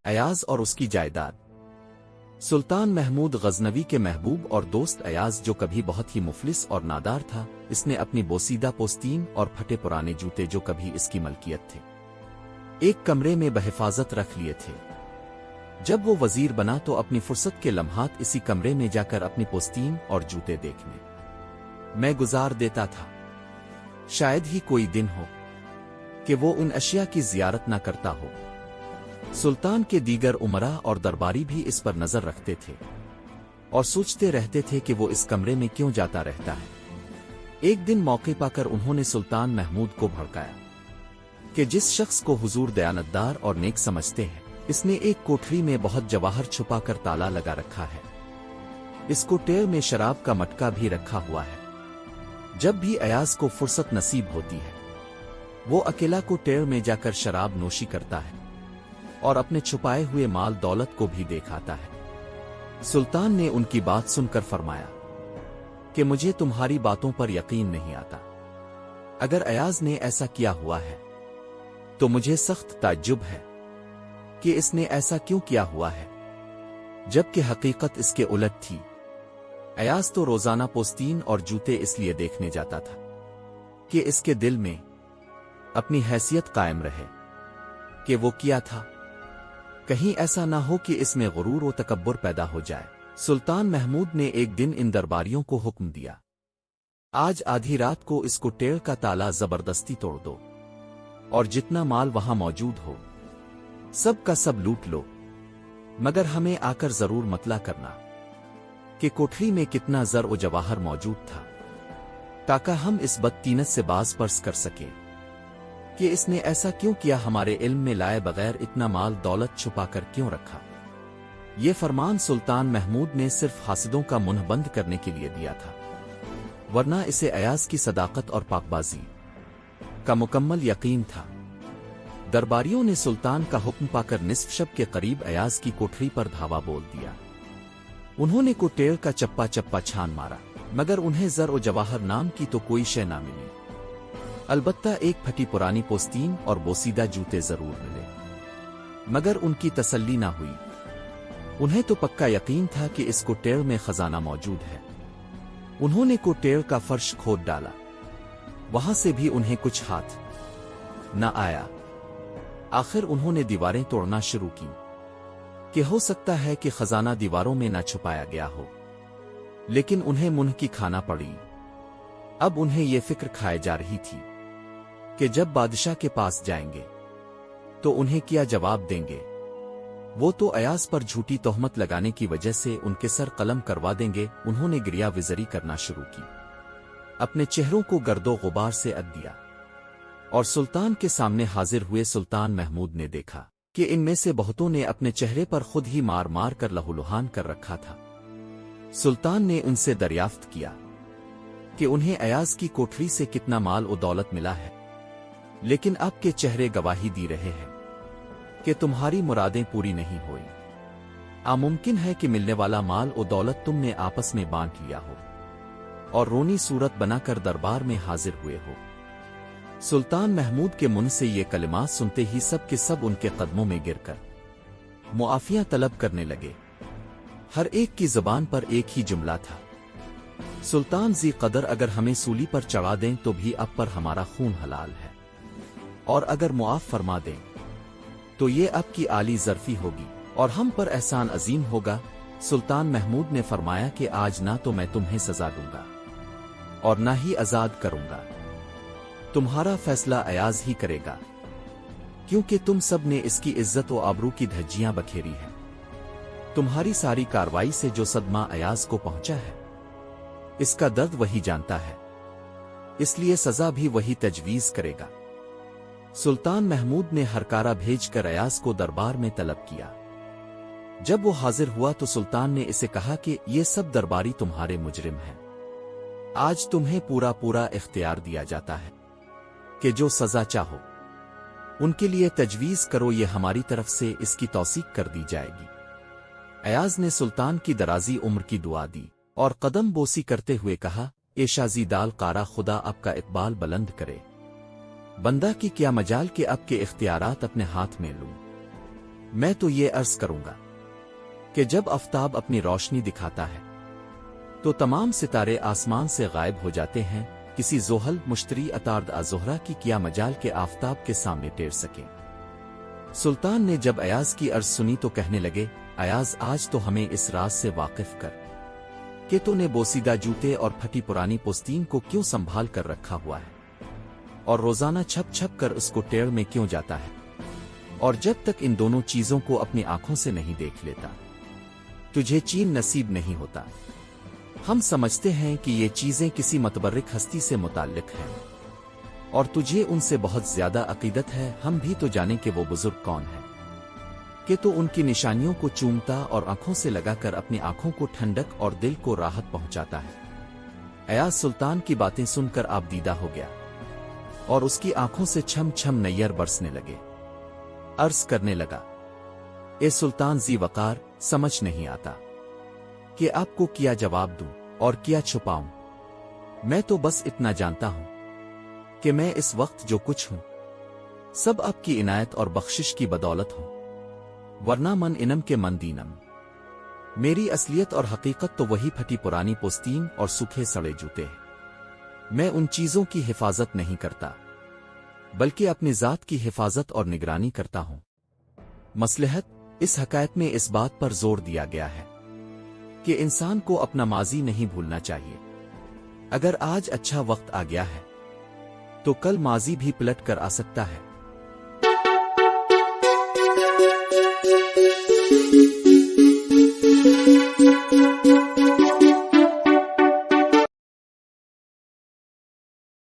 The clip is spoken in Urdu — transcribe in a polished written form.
ایاز اور اس کی جائیداد۔ سلطان محمود غزنوی کے محبوب اور دوست ایاز، جو کبھی بہت ہی مفلس اور نادار تھا، اس نے اپنی بوسیدہ پوستین اور پھٹے پرانے جوتے، جو کبھی اس کی ملکیت تھے، ایک کمرے میں بحفاظت رکھ لیے تھے۔ جب وہ وزیر بنا تو اپنی فرصت کے لمحات اسی کمرے میں جا کر اپنی پوستین اور جوتے دیکھنے میں گزار دیتا تھا۔ شاید ہی کوئی دن ہو کہ وہ ان اشیاء کی زیارت نہ کرتا ہو۔ سلطان کے دیگر امراء اور درباری بھی اس پر نظر رکھتے تھے اور سوچتے رہتے تھے کہ وہ اس کمرے میں کیوں جاتا رہتا ہے۔ ایک دن موقع پا کر انہوں نے سلطان محمود کو بھڑکایا کہ جس شخص کو حضور دیانتدار اور نیک سمجھتے ہیں، اس نے ایک کوٹری میں بہت جواہر چھپا کر تالا لگا رکھا ہے۔ اس کوٹیر میں شراب کا مٹکا بھی رکھا ہوا ہے۔ جب بھی ایاز کو فرصت نصیب ہوتی ہے، وہ اکیلا کوٹیر میں جا کر شراب نوشی کرتا ہے اور اپنے چھپائے ہوئے مال دولت کو بھی دیکھ آتا ہے۔ سلطان نے ان کی بات سن کر فرمایا کہ مجھے تمہاری باتوں پر یقین نہیں آتا۔ اگر ایاز نے ایسا کیا ہوا ہے تو مجھے سخت تعجب ہے کہ اس نے ایسا کیوں کیا ہوا ہے، جبکہ حقیقت اس کے الٹ تھی۔ ایاز تو روزانہ پوستین اور جوتے اس لیے دیکھنے جاتا تھا کہ اس کے دل میں اپنی حیثیت قائم رہے کہ وہ کیا تھا، کہیں ایسا نہ ہو کہ اس میں غرور و تکبر پیدا ہو جائے۔ سلطان محمود نے ایک دن ان درباریوں کو حکم دیا، آج آدھی رات کو اس کوٹیر کا تالا زبردستی توڑ دو اور جتنا مال وہاں موجود ہو سب کا سب لوٹ لو، مگر ہمیں آ کر ضرور مطلع کرنا کہ کوٹری میں کتنا زر و جواہر موجود تھا، تاکہ ہم اس بدتینت سے باز پرس کر سکیں کہ اس نے ایسا کیوں کیا، ہمارے علم میں لائے بغیر اتنا مال دولت چھپا کر کیوں رکھا۔ یہ فرمان سلطان محمود نے صرف حاسدوں کا منہ بند کرنے کے لیے دیا تھا، ورنہ اسے ایاز کی صداقت اور پاکبازی کا مکمل یقین تھا۔ درباریوں نے سلطان کا حکم پا کر نصف شب کے قریب ایاز کی کوٹری پر دھاوا بول دیا۔ انہوں نے کوٹیر کا چپا چپا چھان مارا، مگر انہیں زر و جواہر نام کی تو کوئی شے نہ ملی، البتہ ایک پھٹی پرانی پوستین اور بوسیدہ جوتے ضرور ملے، مگر ان کی تسلی نہ ہوئی۔ انہیں تو پکا یقین تھا کہ اس کوٹیر میں خزانہ موجود ہے۔ انہوں نے کوٹیر کا فرش کھود ڈالا، وہاں سے بھی انہیں کچھ ہاتھ نہ آیا۔ آخر انہوں نے دیواریں توڑنا شروع کی کہ ہو سکتا ہے کہ خزانہ دیواروں میں نہ چھپایا گیا ہو، لیکن انہیں منہ کی کھانا پڑی۔ اب انہیں یہ فکر کھائے جا رہی تھی کہ جب بادشاہ کے پاس جائیں گے تو انہیں کیا جواب دیں گے۔ وہ تو ایاز پر جھوٹی تہمت لگانے کی وجہ سے ان کے سر قلم کروا دیں گے۔ انہوں نے گریہ وزری کرنا شروع کی، اپنے چہروں کو گرد و غبار سے اد دیا اور سلطان کے سامنے حاضر ہوئے۔ سلطان محمود نے دیکھا کہ ان میں سے بہتوں نے اپنے چہرے پر خود ہی مار مار کر لہولہان کر رکھا تھا۔ سلطان نے ان سے دریافت کیا کہ انہیں ایاز کی کوٹری سے کتنا مال و دولت ملا ہے، لیکن آپ کے چہرے گواہی دی رہے ہیں کہ تمہاری مرادیں پوری نہیں ہوئی۔ ممکن ہے کہ ملنے والا مال و دولت تم نے آپس میں بانٹ لیا ہو اور رونی صورت بنا کر دربار میں حاضر ہوئے ہو۔ سلطان محمود کے منہ سے یہ کلمات سنتے ہی سب کے سب ان کے قدموں میں گر کر معافیاں طلب کرنے لگے۔ ہر ایک کی زبان پر ایک ہی جملہ تھا، سلطان ذی قدر، اگر ہمیں سولی پر چڑھا دیں تو بھی اب پر ہمارا خون حلال ہے، اور اگر معاف فرما دیں تو یہ اب کی عالی ظرفی ہوگی اور ہم پر احسان عظیم ہوگا۔ سلطان محمود نے فرمایا کہ آج نہ تو میں تمہیں سزا دوں گا اور نہ ہی آزاد کروں گا، تمہارا فیصلہ ایاز ہی کرے گا، کیونکہ تم سب نے اس کی عزت و آبرو کی دھجیاں بکھیری ہیں۔ تمہاری ساری کارروائی سے جو صدمہ ایاز کو پہنچا ہے، اس کا درد وہی جانتا ہے، اس لیے سزا بھی وہی تجویز کرے گا۔ سلطان محمود نے ہرکارہ بھیج کر ایاز کو دربار میں طلب کیا۔ جب وہ حاضر ہوا تو سلطان نے اسے کہا کہ یہ سب درباری تمہارے مجرم ہیں، آج تمہیں پورا اختیار دیا جاتا ہے کہ جو سزا چاہو ان کے لیے تجویز کرو، یہ ہماری طرف سے اس کی توثیق کر دی جائے گی۔ ایاز نے سلطان کی درازی عمر کی دعا دی اور قدم بوسی کرتے ہوئے کہا، اے شازی دال قارا، خدا آپ کا اقبال بلند کرے، بندہ کی کیا مجال کہ اب کے اختیارات اپنے ہاتھ میں لوں۔ میں تو یہ عرض کروں گا کہ جب آفتاب اپنی روشنی دکھاتا ہے تو تمام ستارے آسمان سے غائب ہو جاتے ہیں، کسی زحل مشتری عطارد زہرہ کی کیا مجال کے آفتاب کے سامنے ٹیر سکیں۔ سلطان نے جب ایاز کی عرض سنی تو کہنے لگے، ایاز آج تو ہمیں اس راز سے واقف کر کہ تو نے بوسیدہ جوتے اور پھٹی پرانی پوستین کو کیوں سنبھال کر رکھا ہوا ہے اور روزانہ چھپ چھپ کر اس کو ٹیڑھ میں کیوں جاتا ہے، اور جب تک ان دونوں چیزوں کو اپنی آنکھوں سے نہیں دیکھ لیتا تجھے چین نصیب نہیں ہوتا۔ ہم سمجھتے ہیں کہ یہ چیزیں کسی متبرک ہستی سے متعلق ہیں اور تجھے ان سے بہت زیادہ عقیدت ہے، ہم بھی تو جانیں کہ وہ بزرگ کون ہیں کہ تو ان کی نشانیوں کو چومتا اور آنکھوں سے لگا کر اپنی آنکھوں کو ٹھنڈک اور دل کو راحت پہنچاتا ہے۔ ایاز سلطان کی باتیں سن کر آپ دیدہ ہو گیا اور اس کی آنکھوں سے چھم چھم نیر برسنے لگے۔ عرض کرنے لگا، اے سلطان ذی وقار، سمجھ نہیں آتا کہ آپ کو کیا جواب دوں اور کیا چھپاؤں۔ میں تو بس اتنا جانتا ہوں کہ میں اس وقت جو کچھ ہوں سب آپ کی عنایت اور بخشش کی بدولت ہوں، ورنہ من انم کے من دینم۔ میری اصلیت اور حقیقت تو وہی پھٹی پرانی پوستین اور سوکھے سڑے جوتے ہیں۔ میں ان چیزوں کی حفاظت نہیں کرتا بلکہ اپنی ذات کی حفاظت اور نگرانی کرتا ہوں۔ مصلحت اس حکایت میں اس بات پر زور دیا گیا ہے کہ انسان کو اپنا ماضی نہیں بھولنا چاہیے۔ اگر آج اچھا وقت آ گیا ہے تو کل ماضی بھی پلٹ کر آ سکتا ہے۔